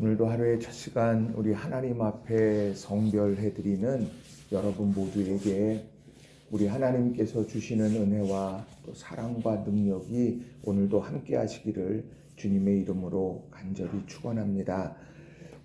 오늘도 하루의 첫 시간 우리 하나님 앞에 성별해드리는 여러분 모두에게 우리 하나님께서 주시는 은혜와 또 사랑과 능력이 오늘도 함께 하시기를 주님의 이름으로 간절히 축원합니다.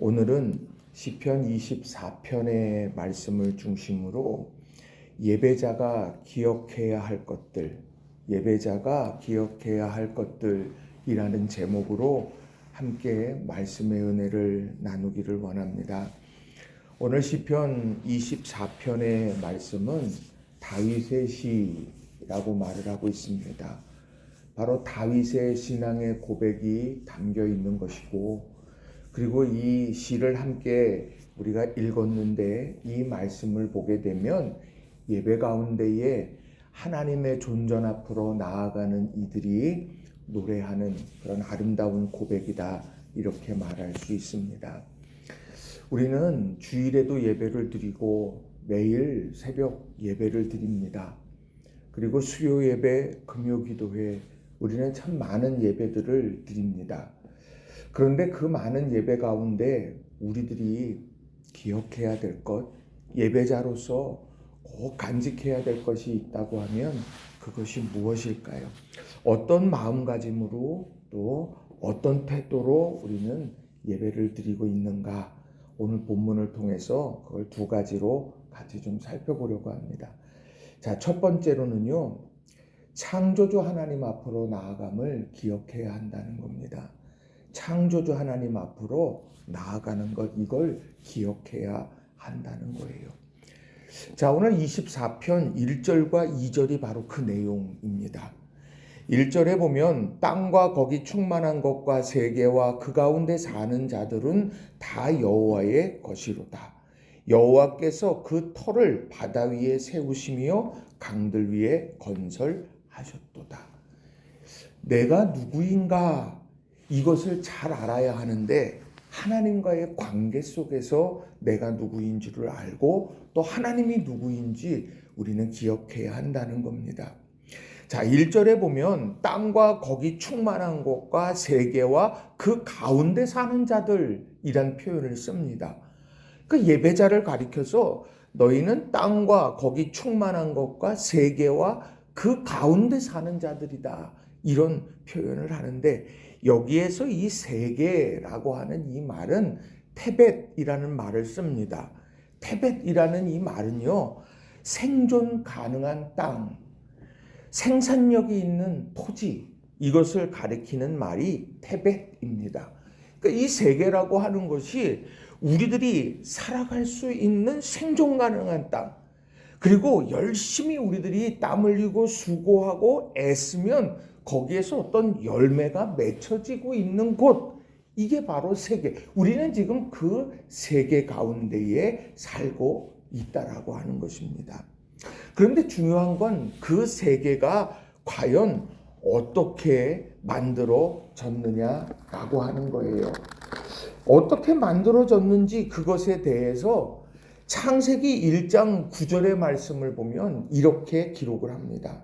오늘은 시편 24편의 말씀을 중심으로 예배자가 기억해야 할 것들, 예배자가 기억해야 할 것들이라는 제목으로 함께 말씀의 은혜를 나누기를 원합니다. 오늘 시편 24편의 말씀은 다윗의 시라고 말을 하고 있습니다. 바로 다윗의 신앙의 고백이 담겨 있는 것이고, 그리고 이 시를 함께 우리가 읽었는데 이 말씀을 보게 되면 예배 가운데에 하나님의 존전 앞으로 나아가는 이들이 노래하는 그런 아름다운 고백이다, 이렇게 말할 수 있습니다. 우리는 주일에도 예배를 드리고 매일 새벽 예배를 드립니다. 그리고 수요 예배, 금요 기도회, 우리는 참 많은 예배들을 드립니다. 그런데 그 많은 예배 가운데 우리들이 기억해야 될 것, 예배자로서 꼭 간직해야 될 것이 있다고 하면 그것이 무엇일까요? 어떤 마음가짐으로 또 어떤 태도로 우리는 예배를 드리고 있는가? 오늘 본문을 통해서 그걸 두 가지로 같이 좀 살펴보려고 합니다. 자, 첫 번째로는요, 창조주 하나님 앞으로 나아감을 기억해야 한다는 겁니다. 창조주 하나님 앞으로 나아가는 것, 이걸 기억해야 한다는 거예요. 자, 오늘 24편 1절과 2절이 바로 그 내용입니다. 1절에 보면 땅과 거기 충만한 것과 세계와 그 가운데 사는 자들은 다 여호와의 것이로다. 여호와께서 그 터를 바다 위에 세우시며 강들 위에 건설하셨도다. 내가 누구인가, 이것을 잘 알아야 하는데 하나님과의 관계 속에서 내가 누구인지를 알고 또 하나님이 누구인지 우리는 기억해야 한다는 겁니다. 자, 1절에 보면 땅과 거기 충만한 곳과 세계와 그 가운데 사는 자들이란 표현을 씁니다. 그 예배자를 가리켜서 너희는 땅과 거기 충만한 것과 세계와 그 가운데 사는 자들이다, 이런 표현을 하는데, 여기에서 이 세계라고 하는 이 말은 테벳이라는 말을 씁니다. 테벳이라는 이 말은요, 생존 가능한 땅, 생산력이 있는 토지, 이것을 가리키는 말이 테벳입니다. 그러니까 이 세계라고 하는 것이 우리들이 살아갈 수 있는 생존 가능한 땅, 그리고 열심히 우리들이 땀 흘리고 수고하고 애쓰면 거기에서 어떤 열매가 맺혀지고 있는 곳, 이게 바로 세계. 우리는 지금 그 세계 가운데에 살고 있다라고 하는 것입니다. 그런데 중요한 건 그 세계가 과연 어떻게 만들어졌느냐라고 하는 거예요. 어떻게 만들어졌는지 그것에 대해서 창세기 1장 9절의 말씀을 보면 이렇게 기록을 합니다.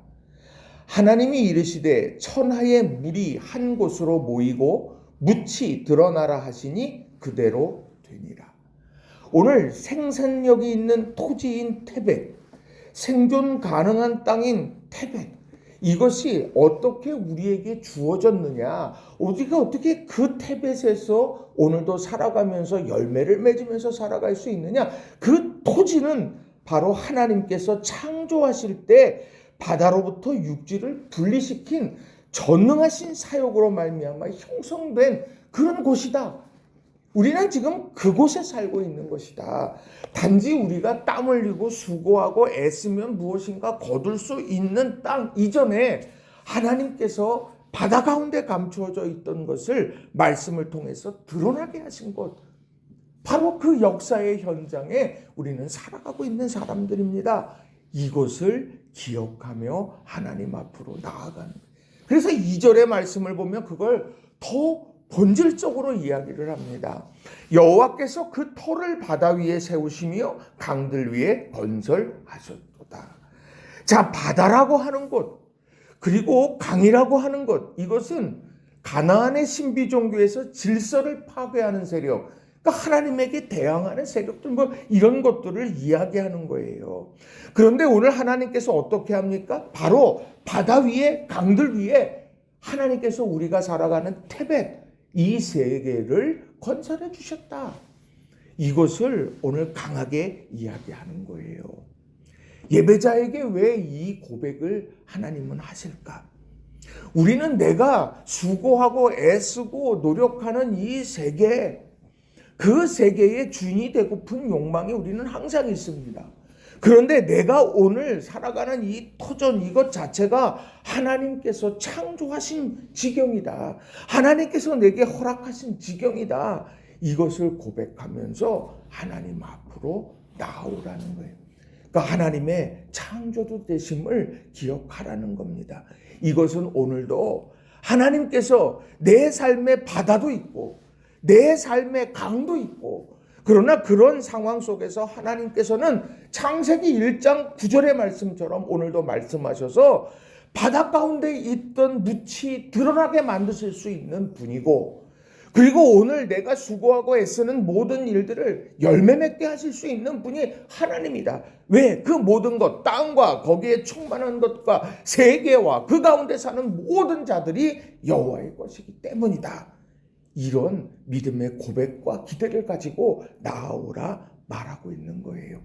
하나님이 이르시되 천하의 물이 한 곳으로 모이고 묻이 드러나라 하시니 그대로 되니라. 오늘 생산력이 있는 토지인 테벳, 생존 가능한 땅인 테벳, 이것이 어떻게 우리에게 주어졌느냐, 우리가 어떻게 그 테벳에서 오늘도 살아가면서 열매를 맺으면서 살아갈 수 있느냐, 그 토지는 바로 하나님께서 창조하실 때 바다로부터 육지를 분리시킨 전능하신 사역으로 말미암아 형성된 그런 곳이다. 우리는 지금 그곳에 살고 있는 것이다. 단지 우리가 땀 흘리고 수고하고 애쓰면 무엇인가 거둘 수 있는 땅 이전에 하나님께서 바다 가운데 감추어져 있던 것을 말씀을 통해서 드러나게 하신 곳, 바로 그 역사의 현장에 우리는 살아가고 있는 사람들입니다. 이것을 기억하며 하나님 앞으로 나아가는 거예요. 그래서 2절의 말씀을 보면 그걸 더 본질적으로 이야기를 합니다. 여호와께서 그 터를 바다 위에 세우시며 강들 위에 건설하셨도다. 자, 바다라고 하는 곳, 그리고 강이라고 하는 것, 이것은 가나안의 신비 종교에서 질서를 파괴하는 세력, 그러니까 하나님에게 대항하는 세력들, 이런 것들을 이야기하는 거예요. 그런데 오늘 하나님께서 어떻게 합니까? 바로 바다 위에, 강들 위에 하나님께서 우리가 살아가는 테벳, 이 세계를 건설해 주셨다. 이것을 오늘 강하게 이야기하는 거예요. 예배자에게 왜 이 고백을 하나님은 하실까? 우리는 내가 수고하고 애쓰고 노력하는 이 세계, 그 세계의 주인이 되고픈 욕망이 우리는 항상 있습니다. 그런데 내가 오늘 살아가는 이 터전, 이것 자체가 하나님께서 창조하신 지경이다. 하나님께서 내게 허락하신 지경이다. 이것을 고백하면서 하나님 앞으로 나오라는 거예요. 그러니까 하나님의 창조주 되심을 기억하라는 겁니다. 이것은 오늘도 하나님께서 내 삶의 바다도 있고 내 삶의 강도 있고, 그러나 그런 상황 속에서 하나님께서는 창세기 1장 9절의 말씀처럼 오늘도 말씀하셔서 바다 가운데 있던 묻이 드러나게 만드실 수 있는 분이고, 그리고 오늘 내가 수고하고 애쓰는 모든 일들을 열매 맺게 하실 수 있는 분이 하나님이다. 왜? 그 모든 것, 땅과 거기에 충만한 것과 세계와 그 가운데 사는 모든 자들이 여호와의 것이기 때문이다. 이런 믿음의 고백과 기대를 가지고 나아오라 말하고 있는 거예요.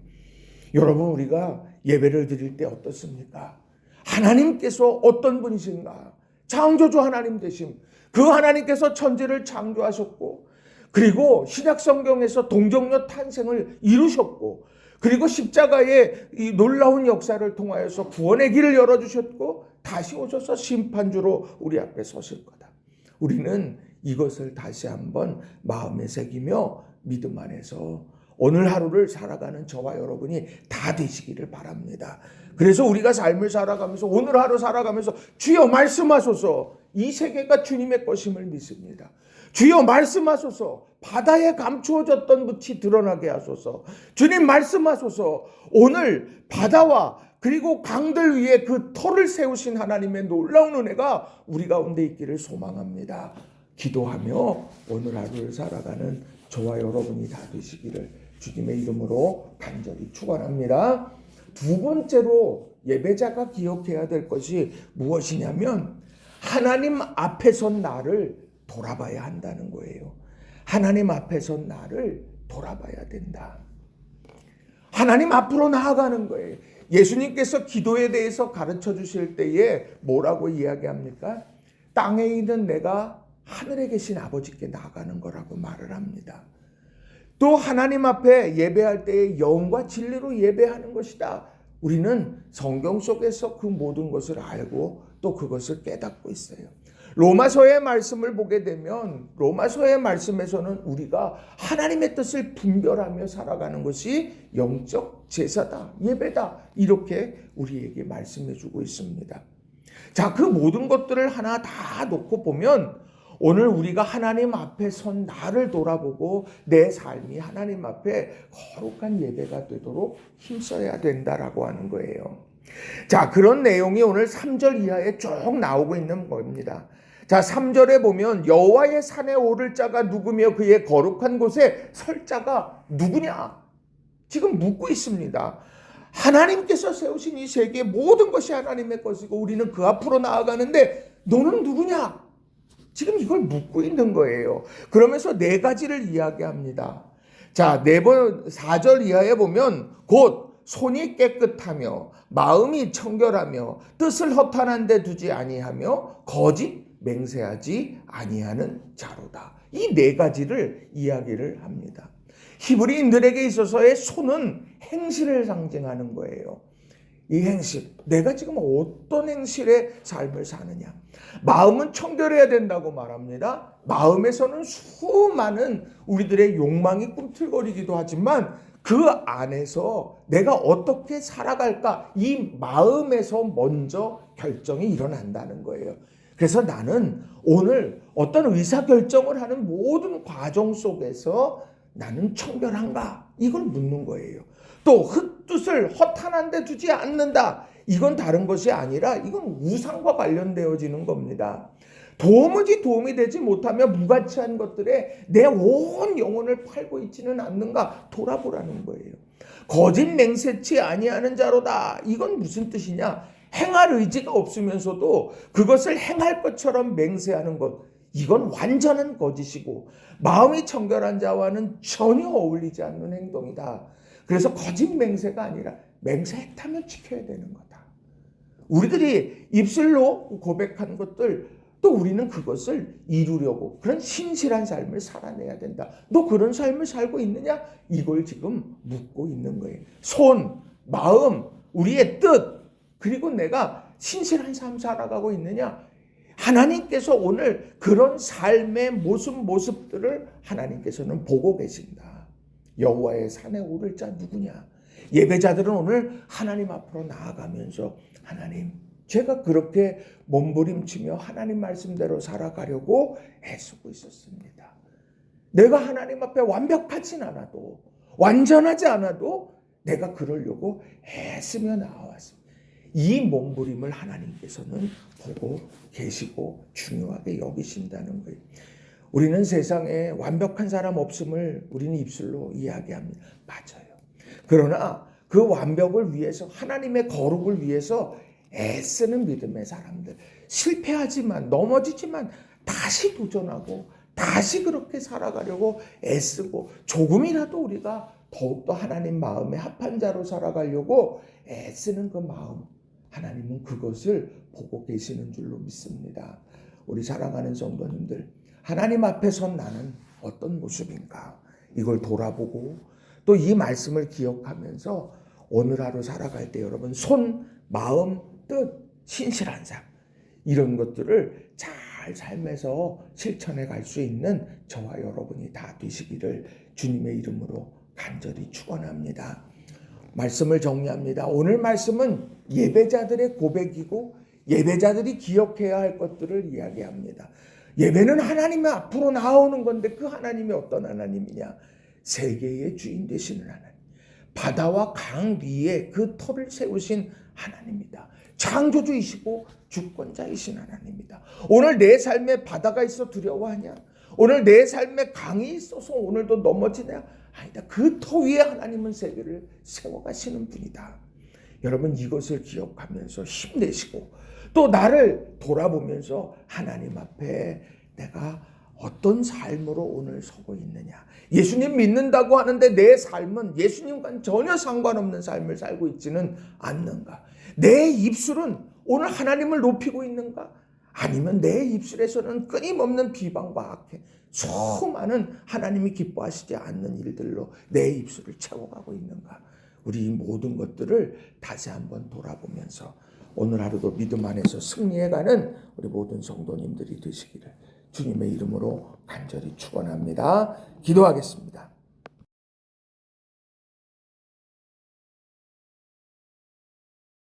여러분, 우리가 예배를 드릴 때 어떻습니까? 하나님께서 어떤 분이신가? 창조주 하나님 되심. 그 하나님께서 천지를 창조하셨고, 그리고 신약 성경에서 동정녀 탄생을 이루셨고, 그리고 십자가의 이 놀라운 역사를 통하여서 구원의 길을 열어주셨고, 다시 오셔서 심판주로 우리 앞에 서실 거다. 우리는 이것을 다시 한번 마음에 새기며 믿음 안에서 오늘 하루를 살아가는 저와 여러분이 다 되시기를 바랍니다. 그래서 우리가 삶을 살아가면서, 오늘 하루 살아가면서 주여 말씀하소서, 이 세계가 주님의 것임을 믿습니다. 주여 말씀하소서, 바다에 감추어졌던 묻이 드러나게 하소서. 주님 말씀하소서, 오늘 바다와 그리고 강들 위에 그 터를 세우신 하나님의 놀라운 은혜가 우리 가운데 있기를 소망합니다. 기도하며 오늘 하루를 살아가는 저와 여러분이 다 되시기를 주님의 이름으로 간절히 축원합니다. 두 번째로 예배자가 기억해야 될 것이 무엇이냐면, 하나님 앞에 선 나를 돌아봐야 한다는 거예요. 하나님 앞에 선 나를 돌아봐야 된다. 하나님 앞으로 나아가는 거예요. 예수님께서 기도에 대해서 가르쳐 주실 때에 뭐라고 이야기합니까? 땅에 있는 내가 하늘에 계신 아버지께 나아가는 거라고 말을 합니다. 또 하나님 앞에 예배할 때에 영과 진리로 예배하는 것이다. 우리는 성경 속에서 그 모든 것을 알고 또 그것을 깨닫고 있어요. 로마서의 말씀을 보게 되면 로마서의 말씀에서는 우리가 하나님의 뜻을 분별하며 살아가는 것이 영적 제사다, 예배다, 이렇게 우리에게 말씀해 주고 있습니다. 자, 그 모든 것들을 하나 다 놓고 보면 오늘 우리가 하나님 앞에 선 나를 돌아보고 내 삶이 하나님 앞에 거룩한 예배가 되도록 힘써야 된다라고 하는 거예요. 자, 그런 내용이 오늘 3절 이하에 쭉 나오고 있는 겁니다. 자, 3절에 보면 여호와의 산에 오를 자가 누구며 그의 거룩한 곳에 설 자가 누구냐? 지금 묻고 있습니다. 하나님께서 세우신 이 세계 모든 것이 하나님의 것이고 우리는 그 앞으로 나아가는데 너는 누구냐? 지금 이걸 묻고 있는 거예요. 그러면서 네 가지를 이야기합니다. 자, 4절 이하에 보면 곧 손이 깨끗하며 마음이 청결하며 뜻을 허탄한 데 두지 아니하며 거짓 맹세하지 아니하는 자로다. 이 네 가지를 이야기를 합니다. 히브리인들에게 있어서의 손은 행실을 상징하는 거예요. 이 행실, 내가 지금 어떤 행실의 삶을 사느냐. 마음은 청결해야 된다고 말합니다. 마음에서는 수많은 우리들의 욕망이 꿈틀거리기도 하지만 그 안에서 내가 어떻게 살아갈까, 이 마음에서 먼저 결정이 일어난다는 거예요. 그래서 나는 오늘 어떤 의사결정을 하는 모든 과정 속에서 나는 청결한가? 이걸 묻는 거예요. 또 흙뜻을 허탄한 데 두지 않는다. 이건 다른 것이 아니라 이건 우상과 관련되어지는 겁니다. 도무지 도움이 되지 못하며 무가치한 것들에 내 온 영혼을 팔고 있지는 않는가 돌아보라는 거예요. 거짓 맹세치 아니하는 자로다. 이건 무슨 뜻이냐? 행할 의지가 없으면서도 그것을 행할 것처럼 맹세하는 것. 이건 완전한 거짓이고 마음이 청결한 자와는 전혀 어울리지 않는 행동이다. 그래서 거짓 맹세가 아니라 맹세했다면 지켜야 되는 거다. 우리들이 입술로 고백한 것들 또 우리는 그것을 이루려고 그런 신실한 삶을 살아내야 된다. 너 그런 삶을 살고 있느냐? 이걸 지금 묻고 있는 거예요. 손, 마음, 우리의 뜻, 그리고 내가 신실한 삶 살아가고 있느냐? 하나님께서 오늘 그런 삶의 모습들을 하나님께서는 보고 계신다. 여호와의 산에 오를 자 누구냐? 예배자들은 오늘 하나님 앞으로 나아가면서 하나님, 제가 그렇게 몸부림치며 하나님 말씀대로 살아가려고 애쓰고 있었습니다. 내가 하나님 앞에 완벽하진 않아도, 완전하지 않아도 내가 그러려고 애쓰며 나아왔습니다. 이 몸부림을 하나님께서는 보고 계시고 중요하게 여기신다는 거예요. 우리는 세상에 완벽한 사람 없음을 우리는 입술로 이야기합니다. 맞아요. 그러나 그 완벽을 위해서, 하나님의 거룩을 위해서 애쓰는 믿음의 사람들, 실패하지만 넘어지지만 다시 도전하고 다시 그렇게 살아가려고 애쓰고 조금이라도 우리가 더욱더 하나님 마음에 합한 자로 살아가려고 애쓰는 그 마음, 하나님은 그것을 보고 계시는 줄로 믿습니다. 우리 사랑하는 성도님들, 하나님 앞에 선 나는 어떤 모습인가? 이걸 돌아보고 또 이 말씀을 기억하면서 오늘 하루 살아갈 때 여러분 손, 마음, 뜻, 신실한 삶 이런 것들을 잘 삶에서 실천해 갈 수 있는 저와 여러분이 다 되시기를 주님의 이름으로 간절히 축원합니다. 말씀을 정리합니다. 오늘 말씀은 예배자들의 고백이고 예배자들이 기억해야 할 것들을 이야기합니다. 예배는 하나님 앞으로 나오는 건데 그 하나님이 어떤 하나님이냐? 세계의 주인 되시는 하나님. 바다와 강 위에 그 터를 세우신 하나님이다. 창조주이시고 주권자이신 하나님이다. 오늘 내 삶에 바다가 있어 두려워하냐? 오늘 내 삶에 강이 있어서 오늘도 넘어지냐? 아니다. 그 터 위에 하나님은 세계를 세워가시는 분이다. 여러분 이것을 기억하면서 힘내시고 또 나를 돌아보면서 하나님 앞에 내가 어떤 삶으로 오늘 서고 있느냐. 예수님 믿는다고 하는데 내 삶은 예수님과는 전혀 상관없는 삶을 살고 있지는 않는가. 내 입술은 오늘 하나님을 높이고 있는가. 아니면 내 입술에서는 끊임없는 비방과 악해 수많은 하나님이 기뻐하시지 않는 일들로 내 입술을 채워가고 있는가. 우리 이 모든 것들을 다시 한번 돌아보면서 오늘 하루도 믿음 안에서 승리해가는 우리 모든 성도님들이 되시기를 주님의 이름으로 간절히 축원합니다. 기도하겠습니다.